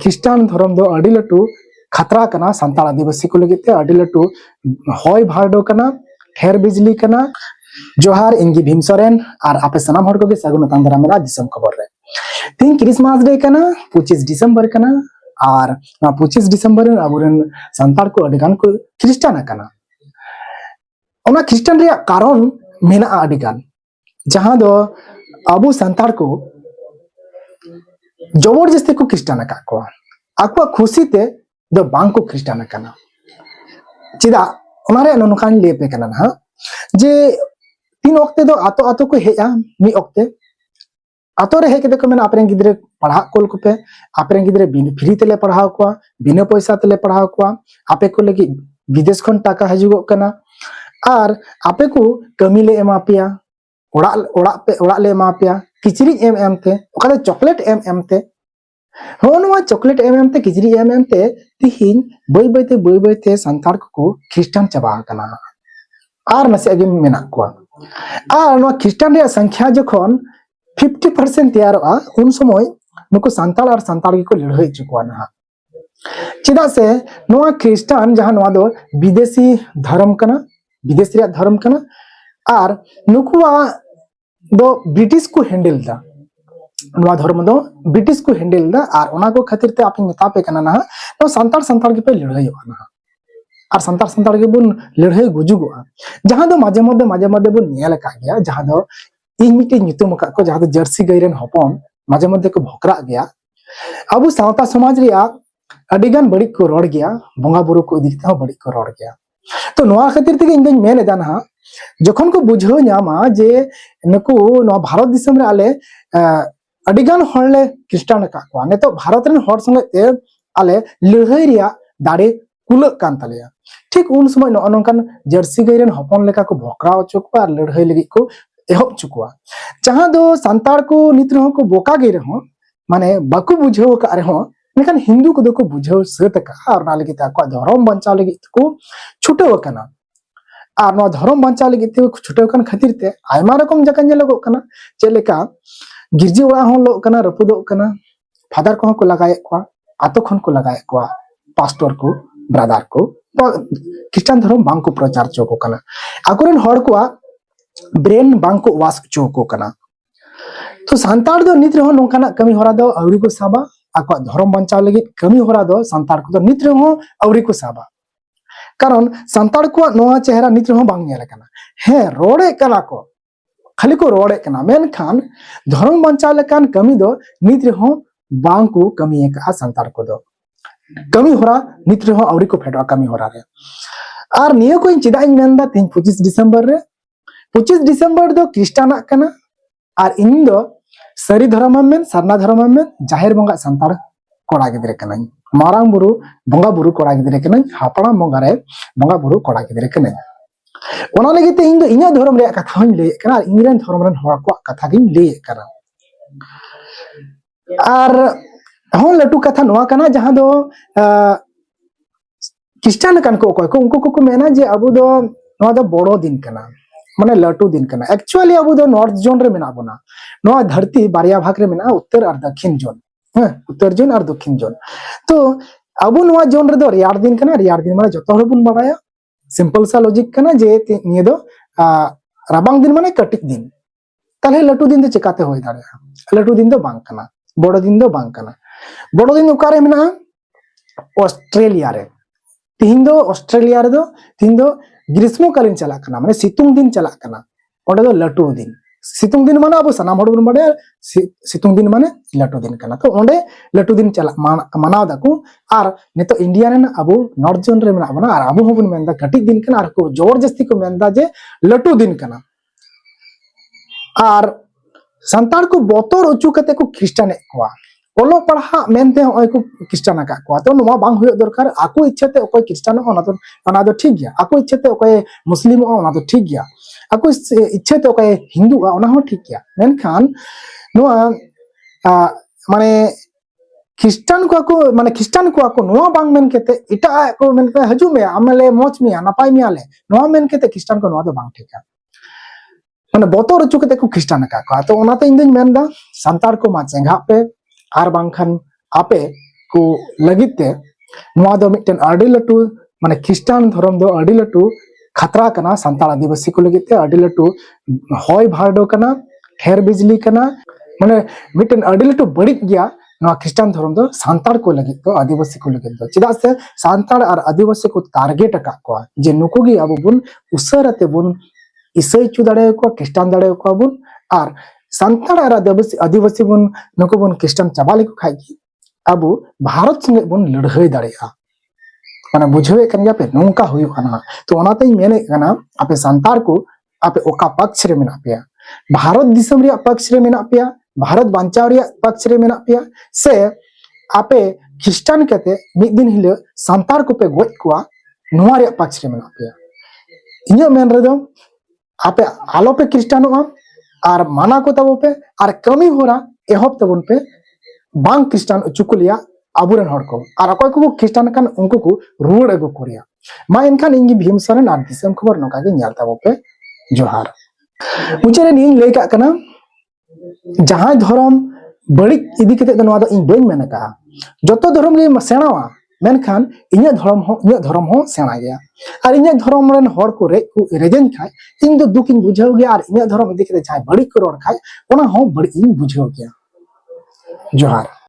ख्रिस्टान धर्म दो अड़ी लटू खतरा कना संताल आदिवासी को लगे अड़ी लटू हॉय भागडो कना ठेर बिजली कना। जोहार इंगी भीम सोरेन और आपे सनाम हर को सगुन तांदरा मेरा दिसम खबर रे तीन क्रिसमस डे कना 25 दिसंबर कना और 25 दिसंबर अबुरन संताल को अडिगान को ख्रिस्टान कना ओना ख्रिस्टान रे कारण मेना अडिगान जहां दो अबु संताल को जबरदस्ती को ख्रिस्टान का को आको खुशी ते दो बांग को ख्रिस्टान कना चिदा ओनारे ननकान लेपे कना ना जे तीन वक्ते दो आतो आतो को हेया मी वक्ते आतो रे हेके को मेन आपरे गिदरे पढ़ा कोल को पे आपरे गिदरे फ्री तेले पढ़ाव को बिना पैसा तेले पढ़ाव को आपे को लगी विदेश खन टाका हजुगो कना और आपे को कमी ले एमा पिया ओड़ा ओड़ा पे ओड़ा ले एमा पिया किचरी एम ते ओकादे चॉकलेट एम ते होनवा चॉकलेट एम ते किचरी एम ते तिहिन बय बयते संतार को ख्रिस्टान चबा कना और नसे आगे मेना को और नो ख्रिस्टान रे संख्या जखन 50% तैयारआ उन समय नुको संताल और संताल को लड़ाई चुकवा ना चिदा से नोआ ख्रिस्टान जहां नोआ दो विदेशी धर्म कना विदेशी धर्म कना और नुकुआ दो ब्रिटिश को हैंडल दा नोआ धर्म दो ब्रिटिश को हैंडल दा और ओना को खातिर ते आपन मेता पे कना ना नो संताल के पे लड़ाई ना और संताल के बुन लड़ाई गुजुगोआ जहां दो माजे मध्य बुन नेल का गया जहां दो इन मिटे नितुम का को जहां दो जर्सी गैरन हपन माजे मध्य को भोकरा गया अब सावता समाज रिया अडिगान बड़ी को रोड गया बोंगा बुरु को दिखता बड़ी को रोड गया तो नोआ खातिर ते इन दिन मेन दाना जखन को बुझो न्यामा जे नको नो भारत दिसम रे आले अडिगान हरले ख्रिस्टान का को ने तो भारत रन हर संगे ते आले लड़ाई रिया दाड़े कुलक कान तलेया ठीक उन समय ननकान जर्सी गैरन हपन लेका को भोकरा चुकवा और लड़ाई लगी को एहब चुकवा जहां दो संताल को नित रहो को बोका गई रहो माने बाकु बुझो का रहो लेकिन हिंदू को को बुझो सत का और ना लगी को धर्म बंचाव लगी को छुटो कना और नो धर्म बंचाव लगी ते छुटो कन खातिर ते आयमा रकम जका नेलगो कना चेलेका गिरजी ओड़ा हो लो कना रपुदो कना फादर को लगाए को आतो खन को लगाए को पास्टर को ब्रादर को ख्रिस्टान धर्म बांग को प्रचार चोको कना आकुरन हर को ब्रेन बांग को वास चोको कना तो संताल दो नित रहो नोकाना कमी होरा दो अवरी को साबा आको धर्म बंचाव लगी कमी होरा दो संताल को नित रहो अवरी को साबा कारण संताल को नोआ चेहरा नित रहो बांग नेल कना हे रोड़े कना को खाली को रोड़े कना मेन खान धर्म बंचाव लेकान कमी दो नित रहो बांग को कमी एक संताल को दो कमी होरा नित रहो अवरी को फेडवा कमी होरा रे और नियो को चिदा इन मेनदा 25 दिसंबर रे 25 दिसंबर दो ख्रिस्टाना कना और इन दो सरी धर्म में सरना धर्म में जाहिर बंगा संताल कोड़ा गिदरे कना मारांग बुरु बंगा बुरु कोड़ा गिदरे कना हापड़ा बंगा रे बंगा बुरु कोड़ा गिदरे कना ओना लगी ते इन दो इना धर्म रे कथा हन ले कना इंग्रेन धर्म रन हर को कथा गिन ले कना और हन लटू कथा नोआ कना जहां दो ख्रिस्टान कन को उनको को मेना जे अबु दो नोआ दो बड़ो दिन कना माने लटू दिन कना एक्चुअली अबु दो नॉर्थ जोन रे मेना बना नोआ धरती बारिया भाग रे मेना उत्तर और दक्षिण जोन उत्तर जोन और दक्षिण जोन तो अबु नोआ जोन रे दो रियार दिन कना रियार दिन माने जतो हबुन बाड़ाया सिंपल सा लॉजिक कना जे निये दो राबांग दिन माने कटिक दिन ताले लटू दिन दो चिकाते होय दाड़े लटू दिन दो बांग कना बड़ो दिन दो बांग कना बड़ो दिन उकारे मेना ऑस्ट्रेलिया रे तीन दो ऑस्ट्रेलिया रे दो तीन दो ग्रीष्मकालीन चला कना माने सितुंग दिन चला कना ओडे दो लटू दिन सितुंग दिन माने अब सनाम हड़ बन बड़े सितुंग दिन माने लटू दिन कना तो ओडे लटू दिन चला मानाव दाकू और नेतो इंडिया रे अब नॉर्थ जोन रे मेना बना और अब होबन मेनदा कटिक दिन कना और को जबरदस्ती को मेनदा जे लटू दिन कना और संताल को बोतर उचू कते को ख्रिस्टान को ओलो पढ़ा मेनते होय को ख्रिस्टान का को तो नोवा बांग होय दरकार आको इच्छाते ओको ख्रिस्टान ओना तो ठीक गया आको इच्छाते ओको मुस्लिम ओना तो ठीक गया आको इच्छाते ओको हिंदू ओना हो ठीक गया मेनखान नोवा माने ख्रिस्टान को आको माने ख्रिस्टान को आको नोवा बांग मेन केते इटा को मेन पे हजू में आमले मोच में नापाय में आले नोवा मेन केते ख्रिस्टान को नोवा तो बांग ठीक है माने बोतर उचू केते को ख्रिस्टान का तो ओना तो इन दिन मेनदा संताल को मा चेंगा पे आर बांखान आपे को लगित ते नोआ दो मिटन आडी लटू माने ख्रिस्टान धर्म दो आडी लटू खतरा कना संताल आदिवासी को लगित ते आडी लटू होय भाडो कना ठेर बिजली कना माने मिटन आडी लटू बड़ित गया नोआ ख्रिस्टान धर्म दो सांताल को लगित तो आदिवासी को लगित दो चिदा से सांताल और आदिवासी को टारगेट का को जे नुको गी अब बुन उसरते बुन ईसाई चु दाड़े को ख्रिस्टान दाड़े को बुन और सांताल और आदिवासी बुन नुको बुन ख्रिस्टान चाबाले को खाई अब भारत संगे बुन लड़ाई दाड़ेगा माने बुझे कन पे नौका हुई खाना तो ओनाते मेने कना आपे सांताल को आपे ओका पक्ष रे मेना पे भारत दिसम रे पक्ष रे मेना पे भारत बांचाव रे पक्ष रे मेना पे से आपे ख्रिस्टान कते मिद दिन हिले सांताल को पे गोज कोआ नोआ रे पक्ष रे मेना पे इन्या मेन रे दो आपे आलो पे ख्रिस्टानो और माना को तबो पे और कमी होरा एहब तबन पे बांग ख्रिस्टान चुकुलिया आबुरन हड़ को और अकोय को ख्रिस्टान कान उनको को रुड़ एगो कोरिया मा इनखान इंगी भीम सरन आर दिसम खबर नका के न्याल तबो पे जोहार मुचेरे नी ले का कना जहां धर्म बड़ी इदी कते नवा दो इन बइन मेनका जतो धर्म गे सेणावा मेनखान इन्या धर्म हो सेणा गया और इन्या धर्म रन हड़ को रेजन खाय इन दो दुकिन बुझाव गया और इन्या धर्म इदी कते जाय बड़ी को रोड खाय ओना हो बड़ी इन बुझाव गया जोहार।